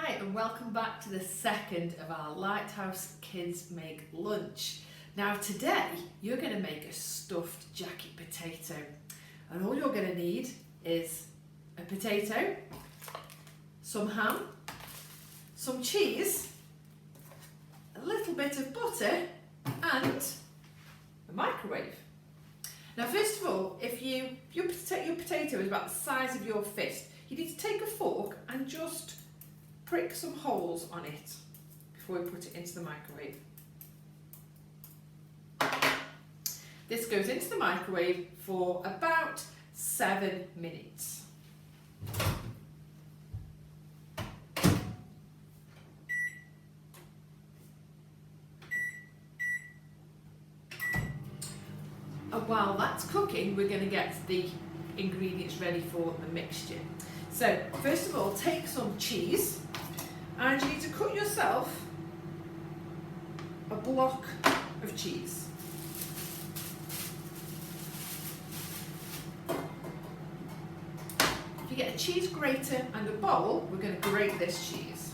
Hi and welcome back to the second of our Lighthouse Kids Make Lunch. Now today you're going to make a stuffed jacket potato, and all you're going to need is a potato, some ham, some cheese, a little bit of butter and a microwave. Now first of all, if your potato is about the size of your fist, you need to take a fork and just prick some holes on it before we put it into the microwave. This goes into the microwave for about 7 minutes. And while that's cooking, we're going to get the ingredients ready for the mixture. So first of all, take some cheese, and you need to cut yourself a block of cheese. If you get a cheese grater and a bowl, we're going to grate this cheese.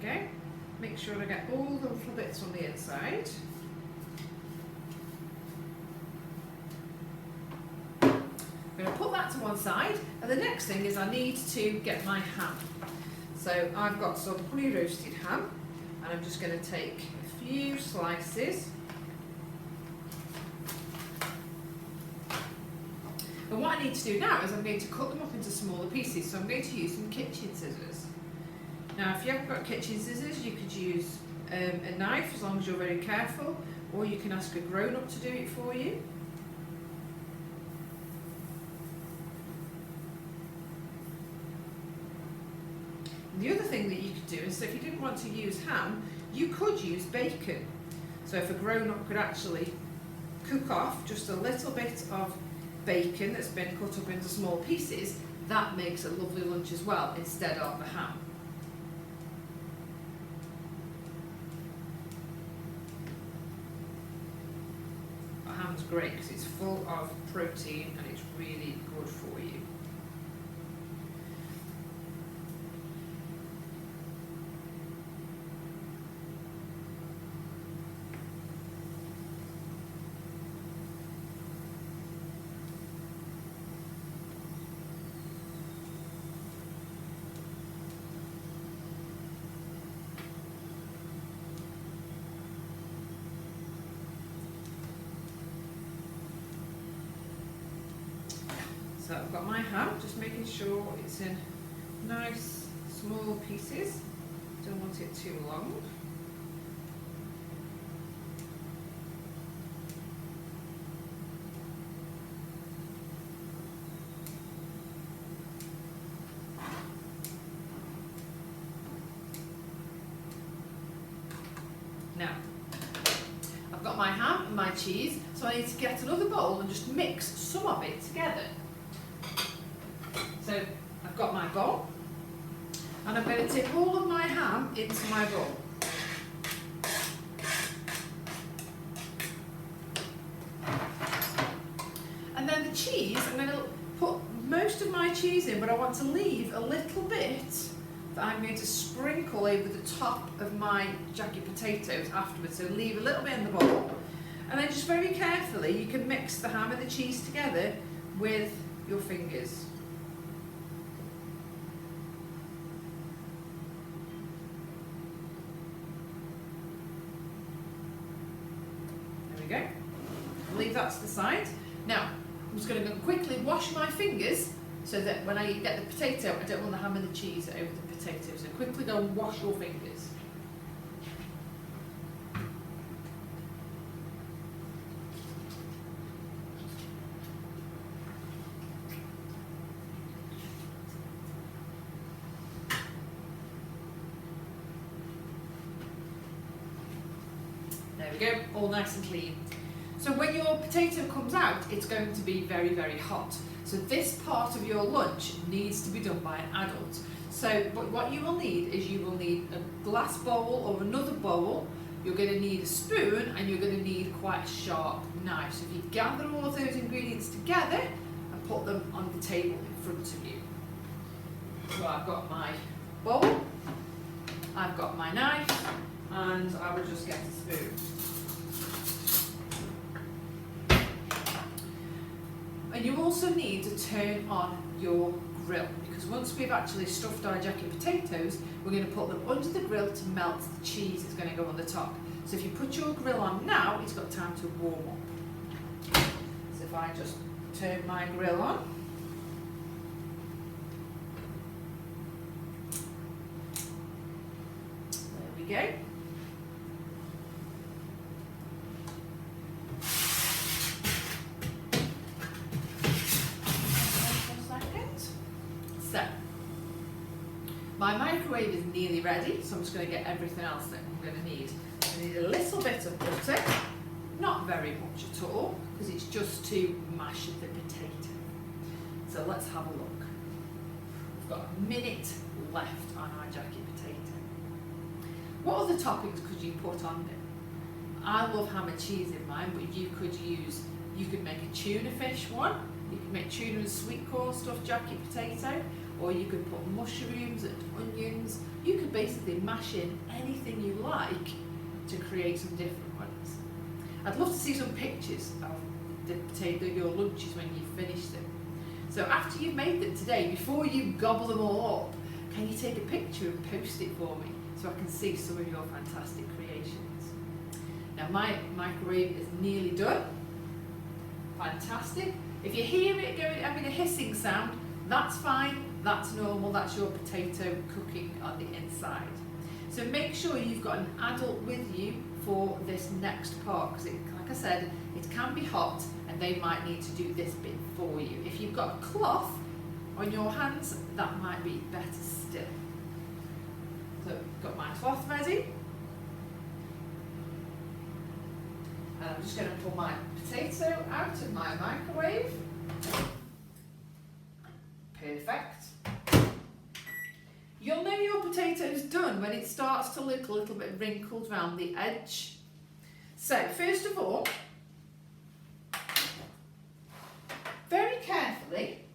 Okay, make sure I get all the little bits on the inside. I'm going to put that to one side, and the next thing is I need to get my ham. So I've got some honey roasted ham, and I'm just going to take a few slices. And what I need to do now is I'm going to cut them up into smaller pieces, so I'm going to use some kitchen scissors. Now if you haven't got kitchen scissors, you could use a knife as long as you're very careful, or you can ask a grown-up to do it for you. And the other thing that you could do is, so if you didn't want to use ham, you could use bacon. So if a grown-up could actually cook off just a little bit of bacon that's been cut up into small pieces, that makes a lovely lunch as well instead of the ham. Ham's great because it's full of protein and it's really good for you. So I've got my ham, just making sure it's in nice small pieces. Don't want it too long. Now, I've got my ham and my cheese, so I need to get another bowl and just mix some of it together. So I've got my bowl, and I'm going to tip all of my ham into my bowl. And then the cheese, I'm going to put most of my cheese in, but I want to leave a little bit that I'm going to sprinkle over the top of my jacket potatoes afterwards. So leave a little bit in the bowl, and then just very carefully you can mix the ham and the cheese together with your fingers. Go. Leave that to the side. Now, I'm just going to go quickly wash my fingers so that when I get the potato, I don't want the ham and the cheese over the potato. potato, so quickly go and wash your fingers. There we go, all nice and clean. So when your potato comes out, it's going to be very, very hot. So this part of your lunch needs to be done by an adult. So, but what you will need is you will need a glass bowl or another bowl. You're going to need a spoon and you're going to need quite a sharp knife. So if you gather all of those ingredients together and put them on the table in front of you. So I've got my bowl, I've got my knife, and I will just get a spoon. And you also need to turn on your grill, because once we've actually stuffed our jacket potatoes, we're going to put them under the grill to melt the cheese that's going to go on the top. So if you put your grill on now, it's got time to warm up. So if I just turn my grill on. There we go. So, my microwave is nearly ready, so I'm just going to get everything else that I'm going to need. I need a little bit of butter, not very much at all, because it's just to mash the potato. So let's have a look. We've got a minute left on our jacket potato. What other toppings could you put on it? I love ham and cheese in mine, but you could make a tuna fish one. You could make tuna and sweet corn stuffed jacket potato, or you could put mushrooms and onions. You could basically mash in anything you like to create some different ones. I'd love to see some pictures of the potato, your lunches when you finish them. So after you've made them today, before you gobble them all up, can you take a picture and post it for me so I can see some of your fantastic creations? Now my microwave is nearly done. Fantastic. If you hear it having a hissing sound, that's fine, that's normal, that's your potato cooking on the inside. So make sure you've got an adult with you for this next part, because like I said, it can be hot and they might need to do this bit for you. If you've got a cloth on your hands, that might be better still. So I've got my cloth ready. And I'm just going to pull my potato out of my microwave. Perfect. You'll know your potato's done when it starts to look a little bit wrinkled around the edge. So first of all, very carefully,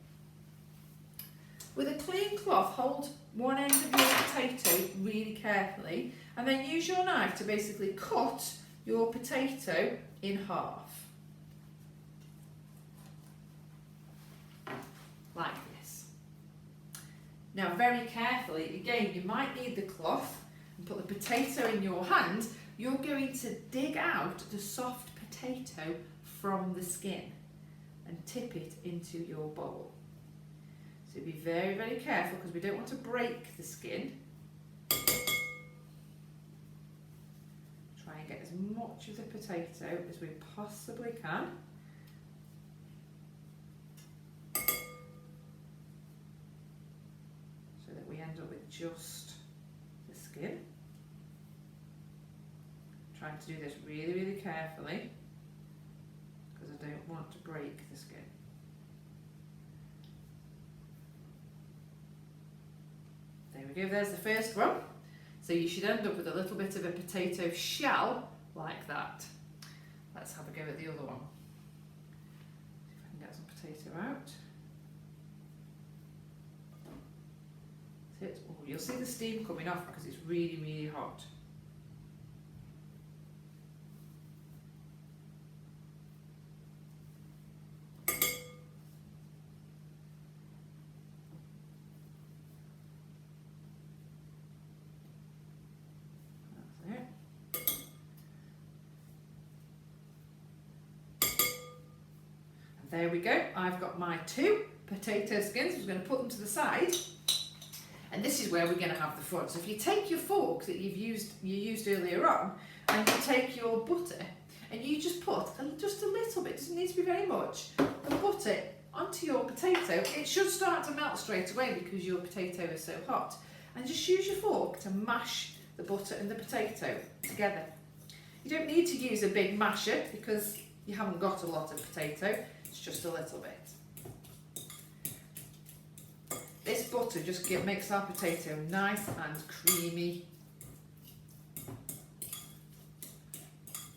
with a clean cloth, hold one end of your potato really carefully, and then use your knife to basically cut your potato in half. Like this. Now very carefully, again, you might need the cloth and put the potato in your hand. You're going to dig out the soft potato from the skin and tip it into your bowl. So be very, very careful, because we don't want to break the skin. Try and get as much of the potato as we possibly can. So that we end up with just the skin. Trying to do this really, really carefully, because I don't want to break the skin. There we go, there's the first one. So you should end up with a little bit of a potato shell like that. Let's have a go at the other one. See if I can get some potato out. Oh, you'll see the steam coming off because it's really, really hot. There we go, I've got my 2 potato skins. I'm just going to put them to the side. And this is where we're going to have the fun. So if you take your fork that you used earlier on, and you take your butter, and you just put just a little bit, doesn't need to be very much, and put it onto your potato. It should start to melt straight away because your potato is so hot. And just use your fork to mash the butter and the potato together. You don't need to use a big masher because you haven't got a lot of potato, it's just a little bit. This butter just makes our potato nice and creamy.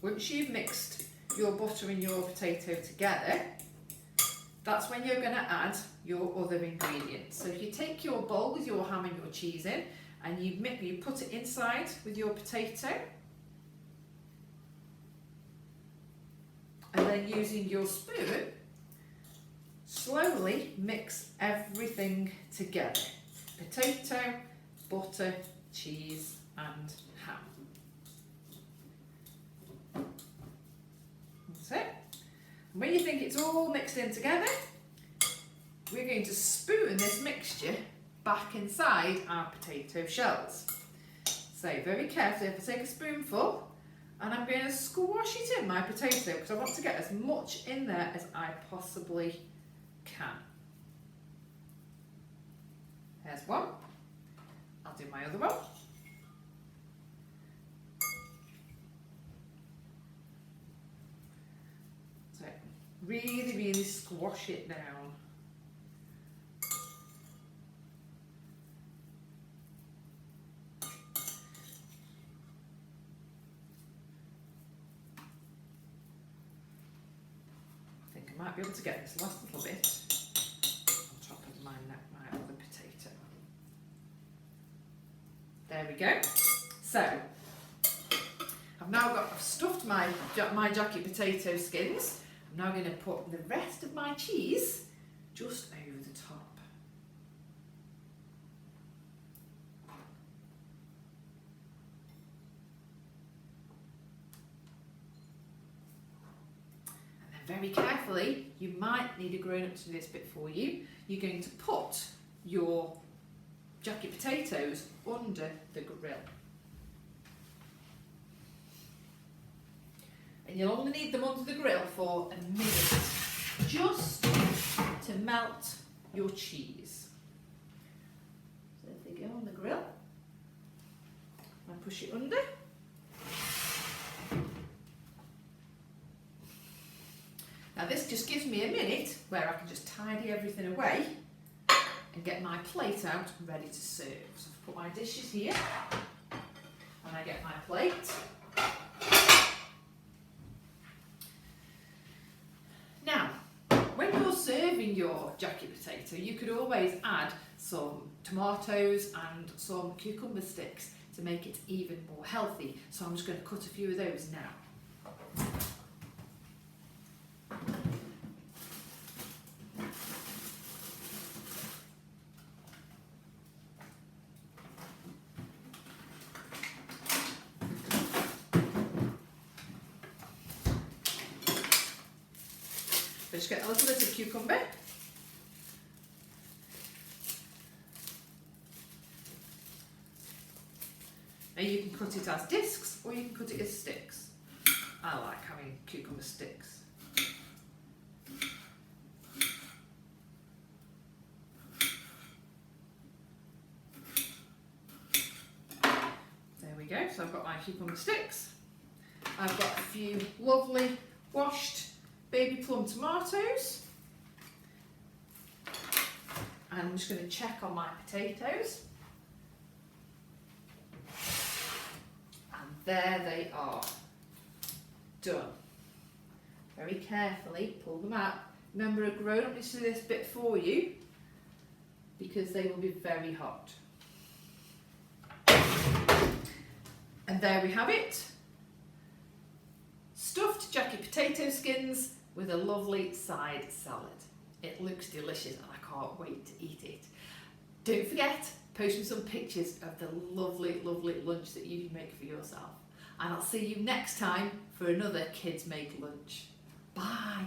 Once you've mixed your butter and your potato together, that's when you're going to add your other ingredients. So if you take your bowl with your ham and your cheese in, and you put it inside with your potato, and then using your spoon, slowly mix everything together. Potato, butter, cheese and ham. That's it. And when you think it's all mixed in together, we're going to spoon this mixture back inside our potato shells. So very carefully, if I take a spoonful, and I'm going to squash it in my potato because I want to get as much in there as I possibly can. There's one. I'll do my other one. So really, really squash it down. I might be able to get this last little bit on top of my other potato. There we go. So I've stuffed my jacket potato skins. I'm now going to put the rest of my cheese just over the top. Very carefully, you might need a grown-up to do this bit for you. You're going to put your jacket potatoes under the grill. And you'll only need them under the grill for a minute, just to melt your cheese. So if they go on the grill, and push it under. Now this just gives me a minute where I can just tidy everything away and get my plate out ready to serve. So I've put my dishes here and I get my plate. Now, when you're serving your jacket potato, you could always add some tomatoes and some cucumber sticks to make it even more healthy. So I'm just going to cut a few of those now. Just get a little bit of cucumber. And you can cut it as discs or you can cut it as sticks. I like having cucumber sticks. There we go, so I've got my cucumber sticks. I've got a few lovely washed baby plum tomatoes, and I'm just going to check on my potatoes, and there they are, done. Very carefully pull them out. Remember, a grown-up needs to do this bit for you because they will be very hot. And there we have it, stuffed jacket potato skins with a lovely side salad. It looks delicious and I can't wait to eat it. Don't forget, post me some pictures of the lovely, lovely lunch that you can make for yourself. And I'll see you next time for another Kids Make Lunch. Bye.